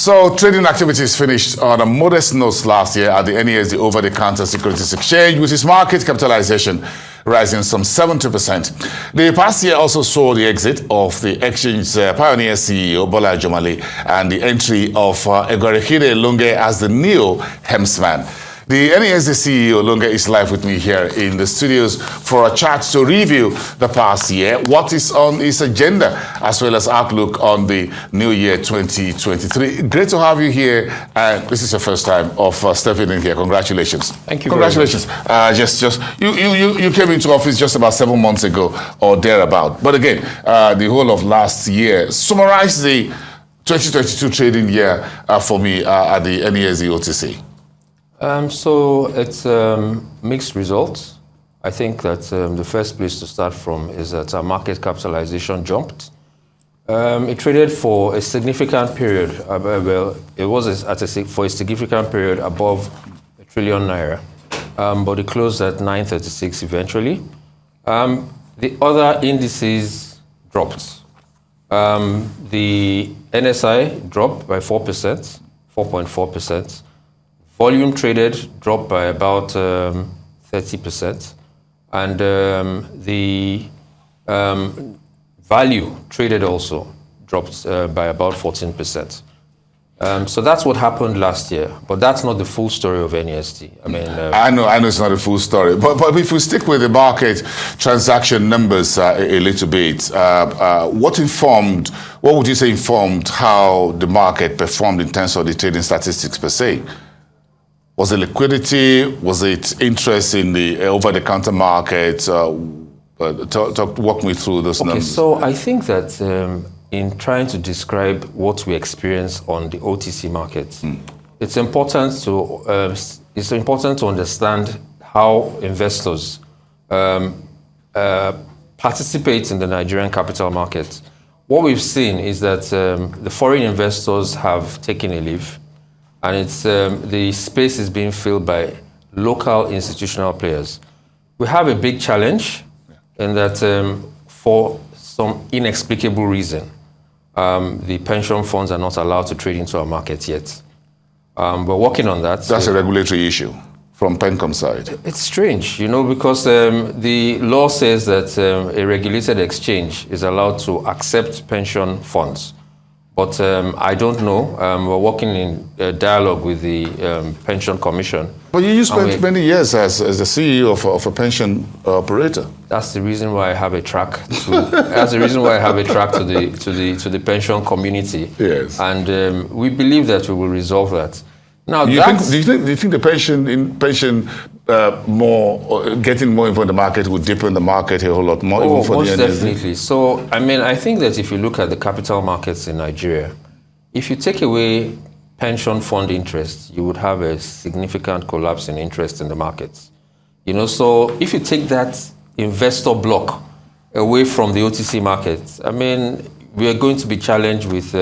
So trading activities finished on a modest note last year at the NASD over-the-counter securities exchange, with its market capitalization rising some 70%. The past year also saw the exit of the exchange pioneer CEO Bola Jomale and the entry of Eguarekhinde Longe as the new helmsman. The NASD CEO, Longe, is live with me here in the studios for a chat to review the past year, what is on his agenda, as well as outlook on the new year 2023. Great to have you here. This is your first time of stepping in here. Congratulations. Thank you. Congratulations. You came into office just about 7 months ago or thereabout. But again, the whole of last year. Summarize the 2022 trading year for me at the NASD OTC. So it's mixed results. I think that the first place to start from is that our market capitalization jumped. It traded for a significant period. It was for a significant period above ₦1 trillion, but it closed at 936 eventually. The other indices dropped. The NSI dropped by 4%, 4.4%. Volume traded dropped by about 30%, and the value traded also dropped by about 14%. So that's what happened last year, but that's not the full story of NASD. I know it's not a full story, but if we stick with the market transaction numbers a little bit, what would you say informed how the market performed in terms of the trading statistics per se? Was it liquidity? Was it interest in the over-the-counter market? Walk me through those numbers. So I think that in trying to describe what we experience on the OTC market, it's important to understand how investors participate in the Nigerian capital market. What we've seen is that the foreign investors have taken a leave, and it's the space is being filled by local institutional players. We have a big challenge in that for some inexplicable reason, the pension funds are not allowed to trade into our market yet. We're working on that. That's a regulatory issue from Pencom side. It's strange, because the law says that a regulated exchange is allowed to accept pension funds. But I don't know. We're working in dialogue with the Pension Commission. But you spent many years as the CEO of a pension operator. That's the reason why I have a track. That's the reason why I have a track to the pension community. Yes. And we believe that we will resolve that. Now, do you think the pension getting more involved in the market would deepen the market a whole lot more? Oh, most definitely. So, I think that if you look at the capital markets in Nigeria, if you take away pension fund interest, you would have a significant collapse in interest in the markets. So if you take that investor block away from the OTC markets, we are going to be challenged with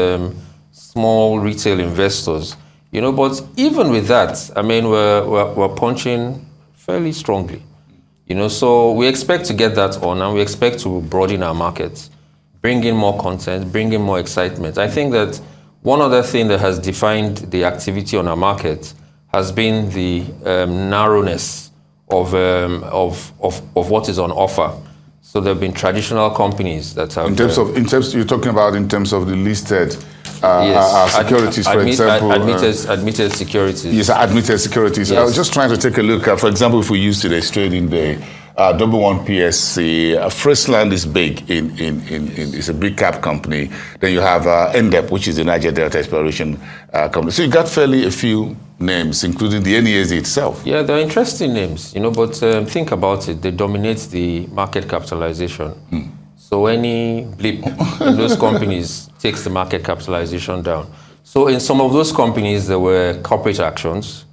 small retail investors. But even with that, we're punching fairly strongly. So we expect to get that on, and we expect to broaden our markets, bring in more content, bring in more excitement. I think that one other thing that has defined the activity on our market has been the narrowness of what is on offer. So there have been traditional companies that have... You're talking about in terms of the listed securities, for example. Admitted securities. Yes, admitted securities. Yes. I was just trying to take a look at, for example, if we use today's trading day, #1 PSC, Friesland is big it's a big cap company. Then you have NDEP, which is the Niger Delta Exploration company. So you got fairly a few names, including the NASD itself. Yeah, they're interesting names, but think about it. They dominate the market capitalization. So any blip in those companies takes the market capitalization down. So in some of those companies, there were corporate actions,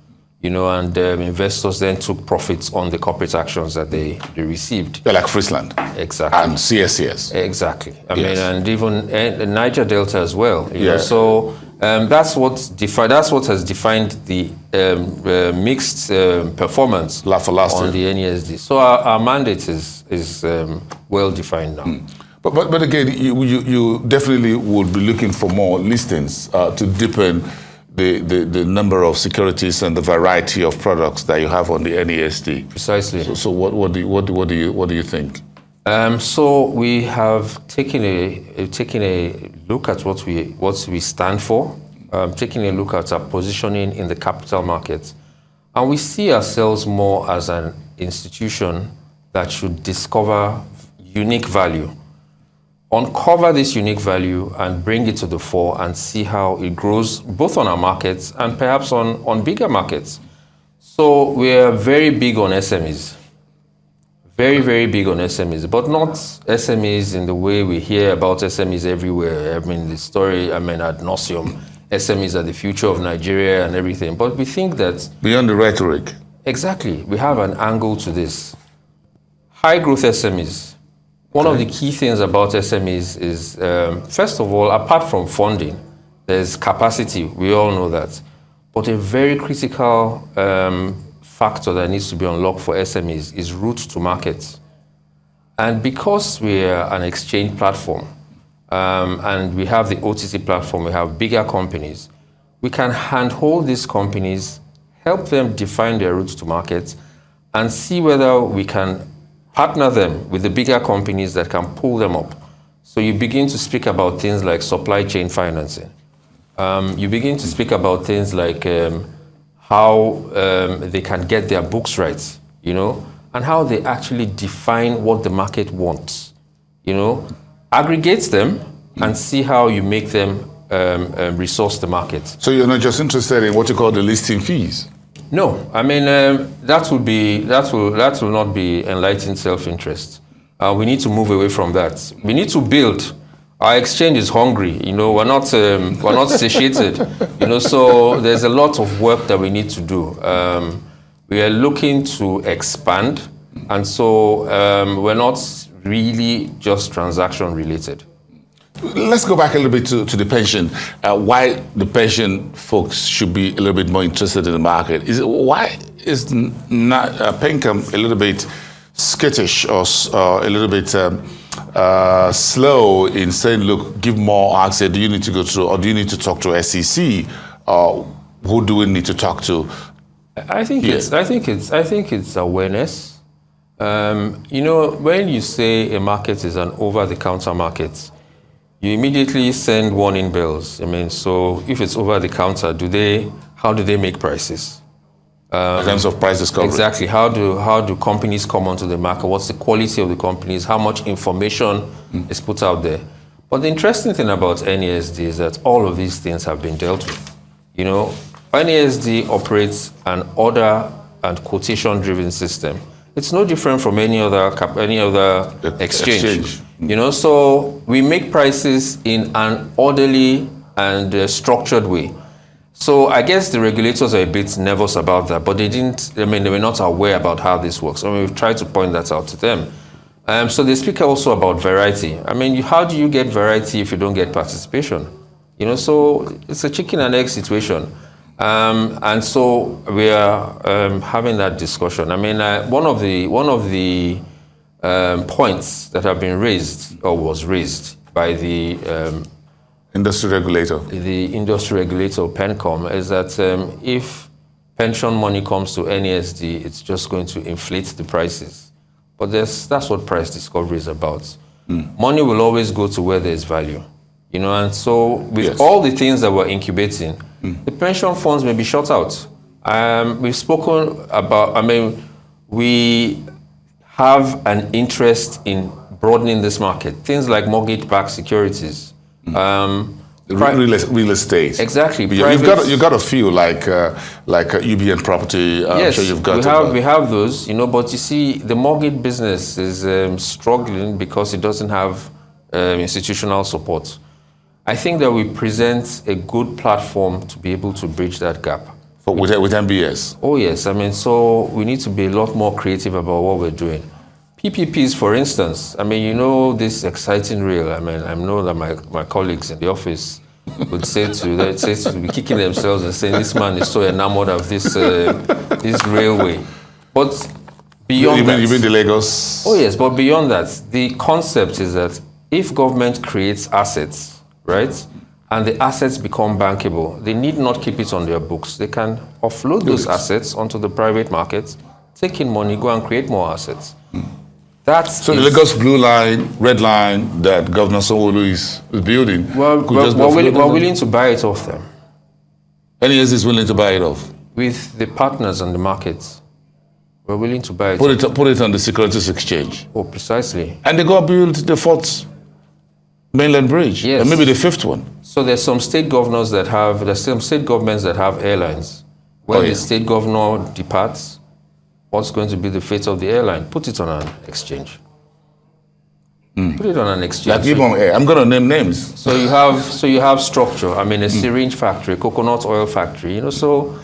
and investors then took profits on the corporate actions that they received. They're like Friesland. Exactly. And CSCS. Exactly. Yes. And even Niger Delta as well. Yeah. So that's what has defined the mixed performance for last on year. the NASD. So our mandate is well defined now. But again, you definitely would be looking for more listings to deepen the number of securities and the variety of products that you have on the NASD. Precisely. So what do you think? So we have taken a look at what we stand for, taking a look at our positioning in the capital markets, and we see ourselves more as an institution that should discover unique value, uncover this unique value and bring it to the fore and see how it grows both on our markets and perhaps on bigger markets. So we're very big on SMEs, very, very big on SMEs, but not SMEs in the way we hear about SMEs everywhere. I mean, the story, ad nauseum, SMEs are the future of Nigeria and everything. But we think that... Beyond the rhetoric. Exactly. We have an angle to this. High growth SMEs. One of the key things about SMEs is, first of all, apart from funding, there's capacity. We all know that. But a very critical factor that needs to be unlocked for SMEs is route to market. And because we're an exchange platform, and we have the OTC platform, we have bigger companies, we can handhold these companies, help them define their routes to market, and see whether we can partner them with the bigger companies that can pull them up. So you begin to speak about things like supply chain financing. You begin to speak about things like how they can get their books right, and how they actually define what the market wants, aggregate them and see how you make them resource the market. So you're not just interested in what you call the listing fees? No, that will not be enlightened self-interest. We need to move away from that. We need to build. Our exchange is hungry. We're not satiated. So there's a lot of work that we need to do. We are looking to expand, and so we're not really just transaction related. Let's go back a little bit to the pension. Why the pension folks should be a little bit more interested in the market? Why is not Pencom a little bit skittish or a little bit slow in saying, look, give more access? Do you need to go through, or do you need to talk to SEC? Who do we need to talk to? I think it's awareness. When you say a market is an over-the-counter market, you immediately send warning bells. So if it's over the counter, how do they make prices? In terms of price discovery. Exactly. How do companies come onto the market? What's the quality of the companies? How much information is put out there? But the interesting thing about NASD is that all of these things have been dealt with. NASD operates an order and quotation-driven system. It's no different from any other exchange. So we make prices in an orderly and structured way. So I guess the regulators are a bit nervous about that, but they were not aware about how this works. We've tried to point that out to them. So they speak also about variety. How do you get variety if you don't get participation? So it's a chicken and egg situation. And so we are having that discussion. One of the points that have been raised, or was raised by the industry regulator, Pencom, is that if pension money comes to NASD, it's just going to inflate the prices. But that's what price discovery is about. Money will always go to where there's value. And so with all the things that we're incubating, the pension funds may be shut out. We've spoken about, we have an interest in broadening this market. Things like mortgage-backed securities. Real estate. Exactly. You've got a few like UBN property. Yes, I'm sure you've got we have those, but you see the mortgage business is struggling because it doesn't have institutional support. I think that we present a good platform to be able to bridge that gap. With MBS? Oh, yes. So we need to be a lot more creative about what we're doing. PPPs, for instance, this exciting rail. I know that my colleagues in the office would say to be kicking themselves and saying, this man is so enamored of this railway. But beyond that... You mean the Lagos? Oh, yes. But beyond that, the concept is that if government creates assets, right, and the assets become bankable, they need not keep it on their books. They can offload those assets onto the private market, take in money, go and create more assets. So the Lagos Blue Line, Red Line that Governor Sanwo-Olu is building, we're willing to buy it off them. NASD is willing to buy it off? With the partners on the markets. We're willing to buy it. Put it on the Securities Exchange. Oh, precisely. And they go build the fourth mainland bridge. Yes. And maybe the fifth one. So there's some state governors that have, there's some state governments that have airlines. When the state governor departs, what's going to be the fate of the airline? Put it on an exchange. Put it on an exchange. Like Ibom Air. I'm going to name names. So you have structure. I mean, a syringe factory, a coconut oil factory. You know, so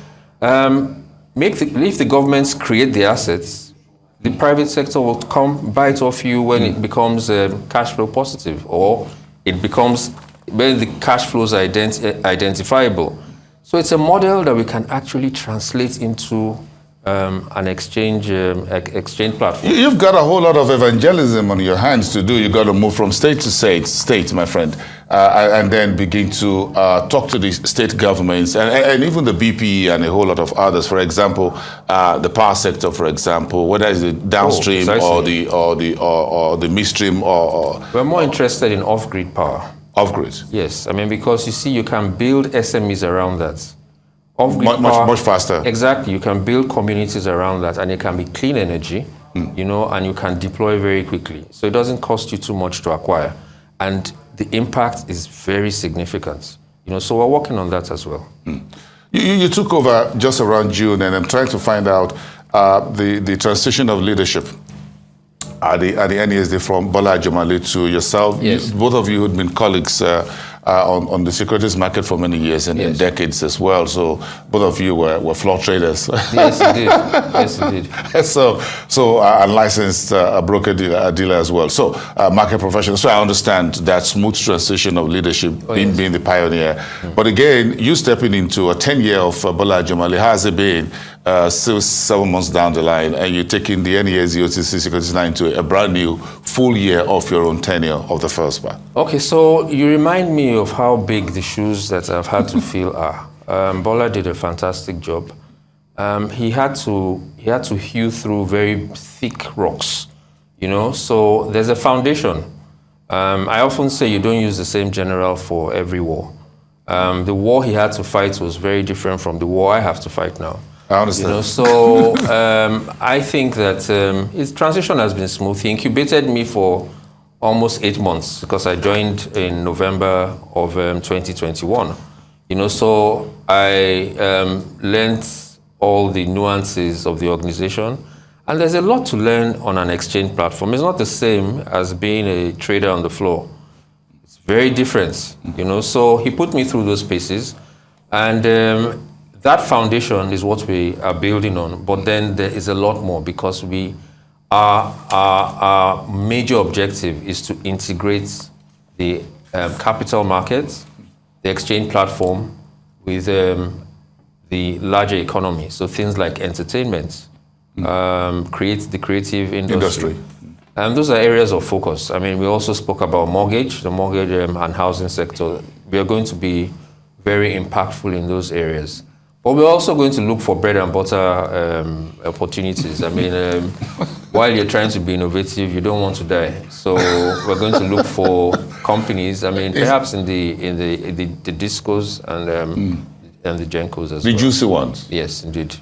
if the governments create the assets, the private sector will come buy it off you when it becomes cash flow positive, or it becomes when the cash flows are identifiable. So it's a model that we can actually translate into an exchange platform. You've got a whole lot of evangelism on your hands to do. You've got to move from state to state, my friend, and then begin to talk to the state governments and even the BPE and a whole lot of others. For example, the power sector, for example, whether it's the downstream or the midstream or we're more interested in off-grid power. Off-grid? Yes, I mean, because you see, you can build SMEs around that. Much faster. Exactly. You can build communities around that, and it can be clean energy, you know, and you can deploy very quickly. So it doesn't cost you too much to acquire. And the impact is very significant. You know, so we're working on that as well. You took over just around June, and I'm trying to find out the transition of leadership at the NASD from Bola Ajomale to yourself. Yes. Both of you who'd been colleagues on the securities market for many years and in decades as well. So both of you were floor traders. Yes, indeed. Yes, indeed. So unlicensed broker dealer as well. So market professional. So I understand that smooth transition of leadership, being the pioneer. But again, you stepping into a 10-year of Bola Ajomale, how has it been? Still 7 months down the line, and you're taking the NASD OTC securities line to a brand new full year of your own tenure of the first part. Okay, so you remind me of how big the shoes that I've had to fill are. Bola did a fantastic job. He had to hew through very thick rocks, you know. So there's a foundation. I often say you don't use the same general for every war. The war he had to fight was very different from the war I have to fight now. I understand. You know, so I think that his transition has been smooth. He incubated me for almost 8 months because I joined in November of 2021. You know, so I learned all the nuances of the organization, and there's a lot to learn on an exchange platform. It's not the same as being a trader on the floor. It's very different. You know, so he put me through those paces, and that foundation is what we are building on, but then there is a lot more because our major objective is to integrate the capital markets, the exchange platform with the larger economy. So things like entertainment, create the creative industry. And those are areas of focus. I mean, we also spoke about the mortgage and housing sector. We are going to be very impactful in those areas. But we're also going to look for bread and butter opportunities. I mean, while you're trying to be innovative, you don't want to die. So we're going to look for companies. I mean, perhaps in the discos and the gencos as well. The juicy ones. Yes, indeed.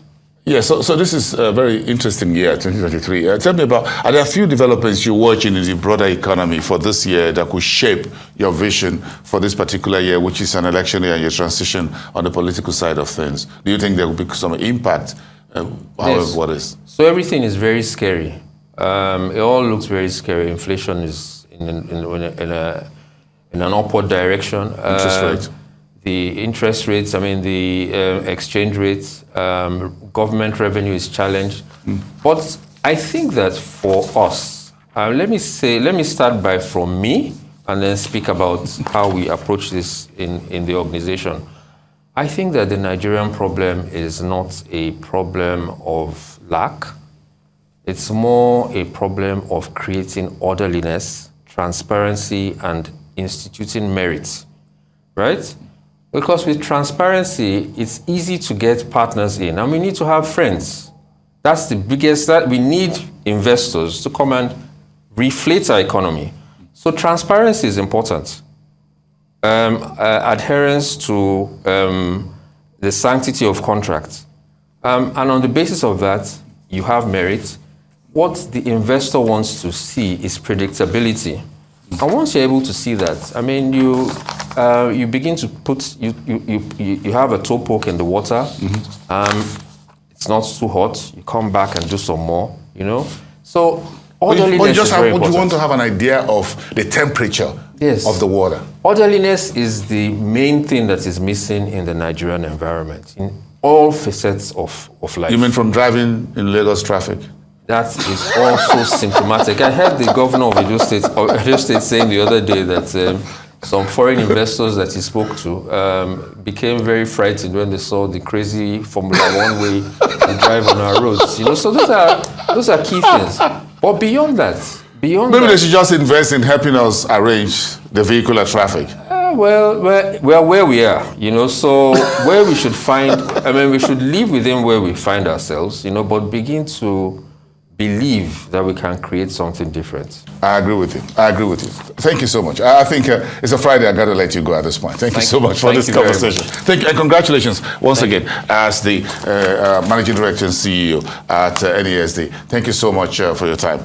Yeah, so this is a very interesting year, 2023. Tell me about, are there a few developments you're watching in the broader economy for this year that could shape your vision for this particular year, which is an election year and your transition on the political side of things? Do you think there will be some impact? Yes. What is? So everything is very scary. It all looks very scary. Inflation is in an upward direction. Interest rate. The interest rates, I mean, the exchange rates, government revenue is challenged. But I think that for us, let me start from me and then speak about how we approach this in the organization. I think that the Nigerian problem is not a problem of lack. It's more a problem of creating orderliness, transparency, and instituting merit, right? Because with transparency, it's easy to get partners in, and we need to have friends. That's the biggest, that we need investors to come and reflate our economy. So transparency is important. Adherence to the sanctity of contracts. And on the basis of that, you have merit. What the investor wants to see is predictability. And once you're able to see that, I mean, you begin to put, you have a toe poke in the water. It's not too hot. You come back and do some more, you know. So orderliness is very important. You want to have an idea of the temperature of the water. Orderliness is the main thing that is missing in the Nigerian environment, in all facets of life. You mean from driving in Lagos traffic? That is also symptomatic. I heard the governor of Edo State saying the other day that some foreign investors that he spoke to became very frightened when they saw the crazy Formula One way we drive on our roads. You know, so those are key things. But beyond that, maybe they should just invest in helping us arrange the vehicular traffic. Well, we're where we are, you know, so where we should find, I mean, we should live within where we find ourselves, you know, but begin to believe that we can create something different. I agree with you. Thank you so much. I think it's a Friday. I got to let you go at this point. Thank you so much for this conversation. Thank you, and congratulations once again as the Managing Director and CEO at NASD. Thank you so much for your time.